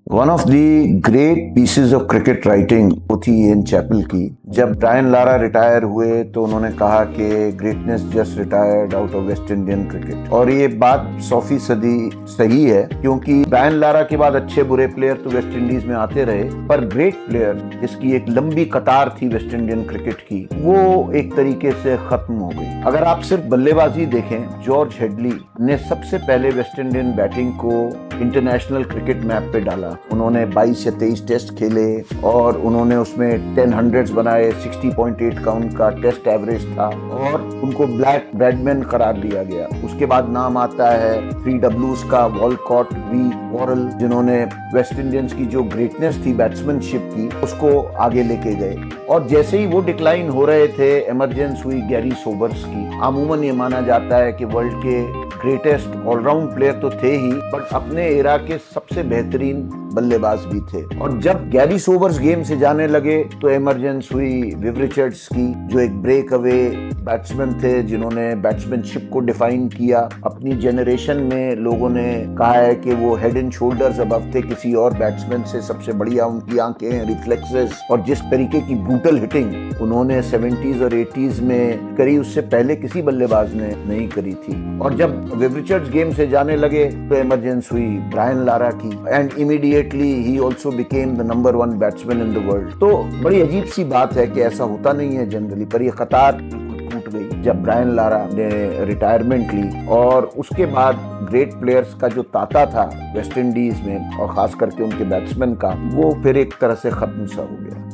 One of the great pieces of cricket writing वो थी Ian chapel की। जब ब्रायन लारा रिटायर हुए तो उन्होंने कहा कि greatness just retired out of West Indian cricket, और ये बात 100% सही है, क्योंकि ब्रायन लारा के बाद अच्छे बुरे प्लेयर तो वेस्ट इंडीज में आते रहे, पर ग्रेट प्लेयर जिसकी एक लंबी कतार थी वेस्ट इंडियन क्रिकेट की, वो एक तरीके से खत्म हो गई। अगर आप सिर्फ बल्लेबाजी देखें, जॉर्ज हेडली ने सबसे पहले वेस्ट इंडियन बैटिंग को इंटरनेशनल क्रिकेट मैप पे डाला। उन्होंने 22 या 23 टेस्ट खेले और उन्होंने उसमें 10 हंड्रेड्स बनाए। 60.8 का उनका टेस्ट एवरेज था और उनको ब्लैक ब्रेडमैन करार दिया गया। उसके बाद नाम आता है 3 Ws का, वॉलकॉट, वी वॉरल, जिन्होंने वेस्ट इंडियंस की जो ग्रेटनेस थी बैट्समैनशिप की उसको आगे लेके गए। और जैसे ही वो डिक्लाइन हो रहे थे, इमरजेंस हुई गैरी सोबर्स की। अमूमन ये माना जाता है कि वर्ल्ड के ग्रेटेस्ट ऑलराउंड प्लेयर तो थे ही, बट अपने एरा के सबसे बेहतरीन बल्लेबाज भी थे। और जब गैरी सोबर्स गेम से जाने लगे तो इमरजेंस हुई विव रिचर्ड्स की, जो एक ब्रेक अवे बैट्समैन थे, जिन्होंने बैट्समैनशिप को डिफाइन किया। अपनी जनरेशन में लोगों ने कहा है कि वो हेड एंड शोल्डर्स अबव थे किसी और बैट्समैन से। सबसे बढ़िया उनकी आंखें, रिफ्लेक्सेस और जिस तरीके की ब्रूटल हिटिंग उन्होंने 70s और 80s में करी, उससे पहले किसी बल्लेबाज ने नहीं करी थी। और जब विव रिचर्ड्स गेम से जाने लगे तो इमरजेंस हुई ब्रायन लारा की, and immediately he also became the number 1 batsman in the world. तो बड़ी अजीब सी बात है कि ऐसा होता नहीं है जनरली, पर ये कतार टूट गई जब ब्रायन लारा ने रिटायरमेंट ली। और उसके बाद ग्रेट प्लेयर्स का जो तांता था वेस्ट इंडीज में, और खास करके उनके बैट्समैन का, वो फिर एक तरह से खत्म सा हो गया।